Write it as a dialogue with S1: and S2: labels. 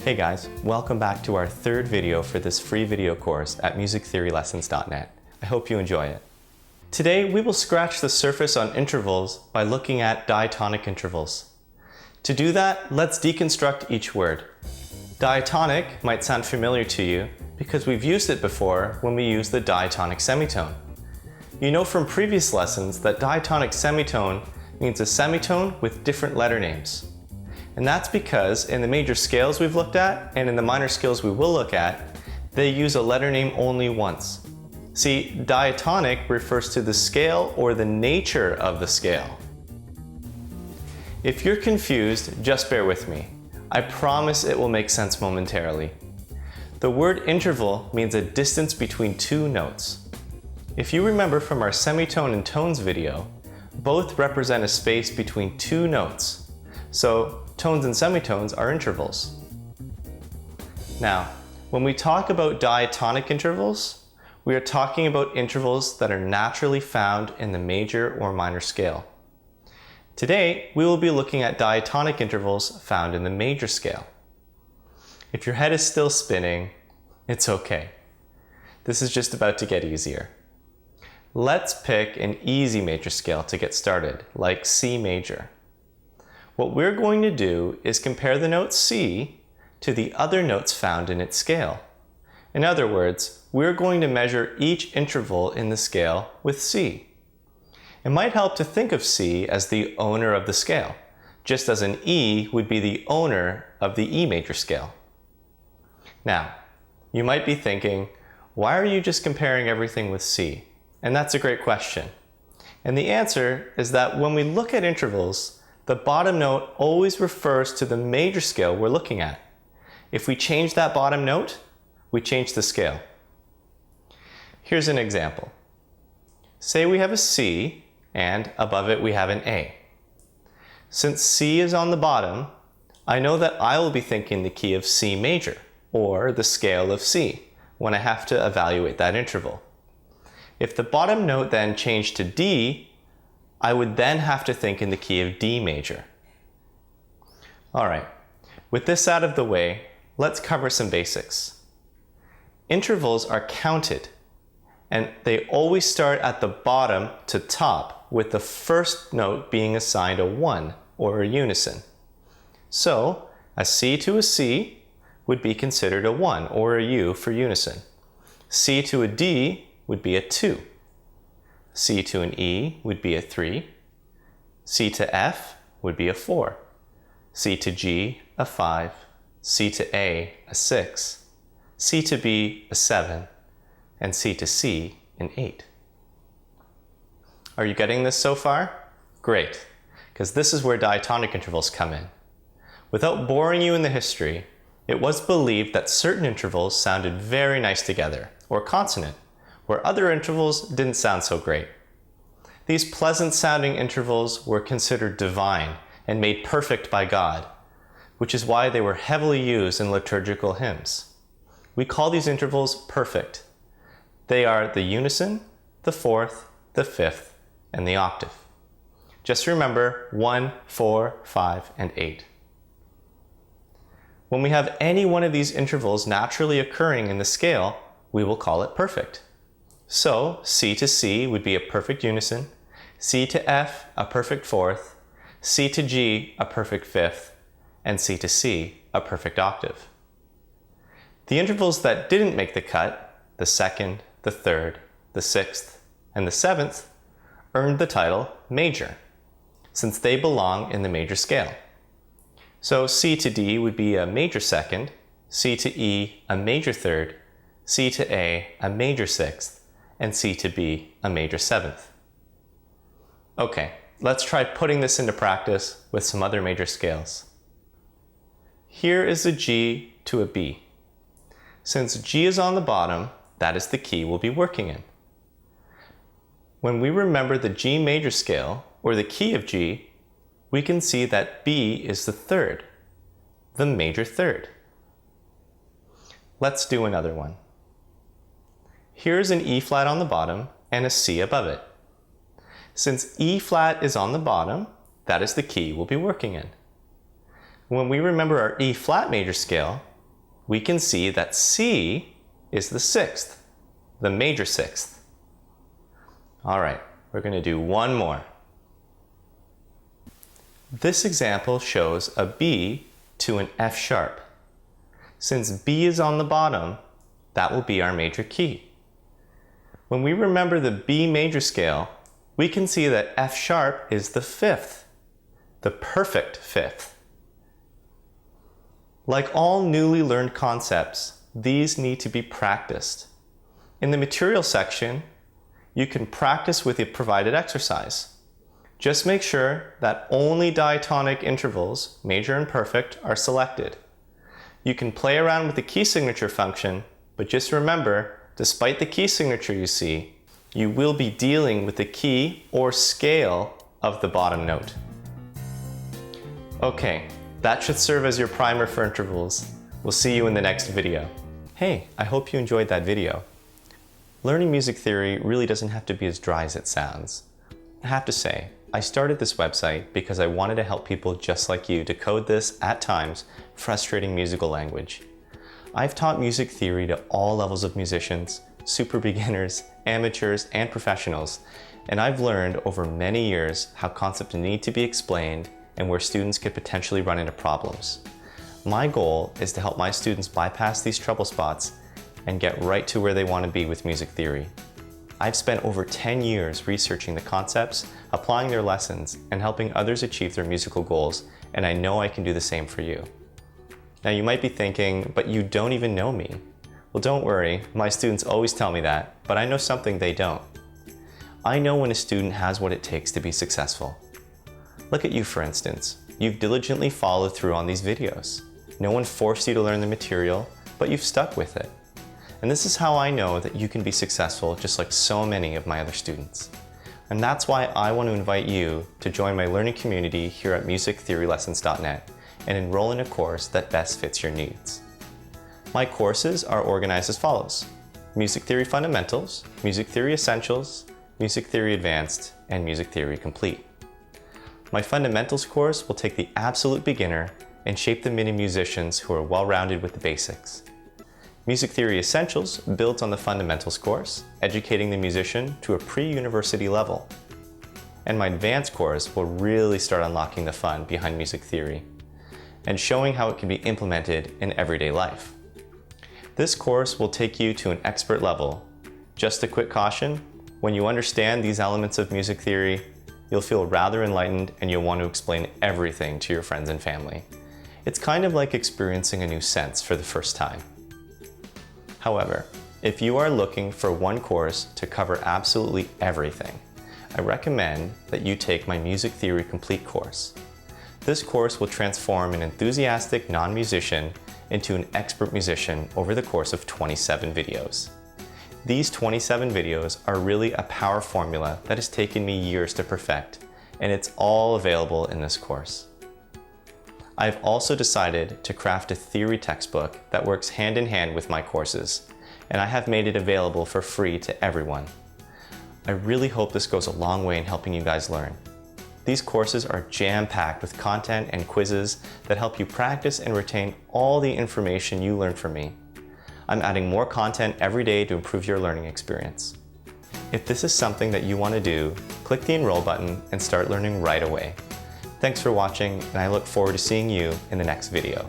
S1: Hey guys, welcome back to our third video for this free video course at musictheorylessons.net. I hope you enjoy it. Today we will scratch the surface on intervals by looking at diatonic intervals. To do that, let's deconstruct each word. Diatonic might sound familiar to you because we've used it before when we use the diatonic semitone. You know from previous lessons that diatonic semitone means a semitone with different letter names. And that's because in the major scales we've looked at, and in the minor scales we will look at, they use a letter name only once. See, diatonic refers to the scale or the nature of the scale. If you're confused, just bear with me. I promise it will make sense momentarily. The word interval means a distance between two notes. If you remember from our semitone and tones video, both represent a space between two notes. So tones and semitones are intervals. Now, when we talk about diatonic intervals, we are talking about intervals that are naturally found in the major or minor scale. Today, we will be looking at diatonic intervals found in the major scale. If your head is still spinning, it's okay. This is just about to get easier. Let's pick an easy major scale to get started, like C major. What we're going to do is compare the note C to the other notes found in its scale. In other words, we're going to measure each interval in the scale with C. It might help to think of C as the owner of the scale, just as an E would be the owner of the E major scale. Now, you might be thinking, why are you just comparing everything with C? And that's a great question. And the answer is that when we look at intervals, the bottom note always refers to the major scale we're looking at. If we change that bottom note, we change the scale. Here's an example. Say we have a C, and above it we have an A. Since C is on the bottom, I know that I will be thinking the key of C major, or the scale of C, when I have to evaluate that interval. If the bottom note then changed to D, I would then have to think in the key of D major. Alright, with this out of the way, let's cover some basics. Intervals are counted, and they always start at the bottom to top, with the first note being assigned a 1 or a unison. So, a C to a C would be considered a 1 or a U for unison. C to a D would be a 2. C to an E would be a 3. C to F would be a 4. C to G, a 5. C to A, a 6. C to B, a 7. And C to C, an 8. Are you getting this so far? Great, because this is where diatonic intervals come in. Without boring you in the history, it was believed that certain intervals sounded very nice together, or consonant, where other intervals didn't sound so great. These pleasant sounding intervals were considered divine and made perfect by God, which is why they were heavily used in liturgical hymns. We call these intervals perfect. They are the unison, the fourth, the fifth, and the octave. Just remember 1, 4, 5, and 8. When we have any one of these intervals naturally occurring in the scale, we will call it perfect. So, C to C would be a perfect unison, C to F a perfect fourth, C to G a perfect fifth, and C to C a perfect octave. The intervals that didn't make the cut, the second, the third, the sixth, and the seventh, earned the title major, since they belong in the major scale. So C to D would be a major second, C to E a major third, C to A a major sixth, and C to B a major seventh. Okay, let's try putting this into practice with some other major scales. Here is a G to a B. Since G is on the bottom, that is the key we'll be working in. When we remember the G major scale, or the key of G, we can see that B is the third, the major third. Let's do another one. Here's an E flat on the bottom and a C above it. Since E flat is on the bottom, that is the key we'll be working in. When we remember our E flat major scale, we can see that C is the sixth, the major sixth. All right, we're going to do one more. This example shows a B to an F sharp. Since B is on the bottom, that will be our major key. When we remember the B major scale, we can see that F sharp is the fifth, the perfect fifth. Like all newly learned concepts, these need to be practiced. In the material section, you can practice with the provided exercise. Just make sure that only diatonic intervals, major and perfect, are selected. You can play around with the key signature function, but just remember, despite the key signature you see, you will be dealing with the key or scale of the bottom note. Okay, that should serve as your primer for intervals. We'll see you in the next video. Hey, I hope you enjoyed that video. Learning music theory really doesn't have to be as dry as it sounds. I have to say, I started this website because I wanted to help people just like you decode this, at times, frustrating musical language. I've taught music theory to all levels of musicians, super beginners, amateurs, and professionals, and I've learned over many years how concepts need to be explained and where students could potentially run into problems. My goal is to help my students bypass these trouble spots and get right to where they want to be with music theory. I've spent over 10 years researching the concepts, applying their lessons, and helping others achieve their musical goals, and I know I can do the same for you. Now you might be thinking, but you don't even know me. Well, don't worry, my students always tell me that, but I know something they don't. I know when a student has what it takes to be successful. Look at you, for instance. You've diligently followed through on these videos. No one forced you to learn the material, but you've stuck with it. And this is how I know that you can be successful just like so many of my other students. And that's why I want to invite you to join my learning community here at musictheorylessons.net and enroll in a course that best fits your needs. My courses are organized as follows: Music Theory Fundamentals, Music Theory Essentials, Music Theory Advanced, and Music Theory Complete. My Fundamentals course will take the absolute beginner and shape them into musicians who are well-rounded with the basics. Music Theory Essentials builds on the Fundamentals course, educating the musician to a pre-university level. And my Advanced course will really start unlocking the fun behind music theory and showing how it can be implemented in everyday life. This course will take you to an expert level. Just a quick caution, when you understand these elements of music theory, you'll feel rather enlightened and you'll want to explain everything to your friends and family. It's kind of like experiencing a new sense for the first time. However, if you are looking for one course to cover absolutely everything, I recommend that you take my Music Theory Complete course. This course will transform an enthusiastic non-musician into an expert musician over the course of 27 videos. These 27 videos are really a power formula that has taken me years to perfect, and it's all available in this course. I've also decided to craft a theory textbook that works hand in hand with my courses, and I have made it available for free to everyone. I really hope this goes a long way in helping you guys learn. These courses are jam-packed with content and quizzes that help you practice and retain all the information you learn from me. I'm adding more content every day to improve your learning experience. If this is something that you want to do, click the enroll button and start learning right away. Thanks for watching, and I look forward to seeing you in the next video.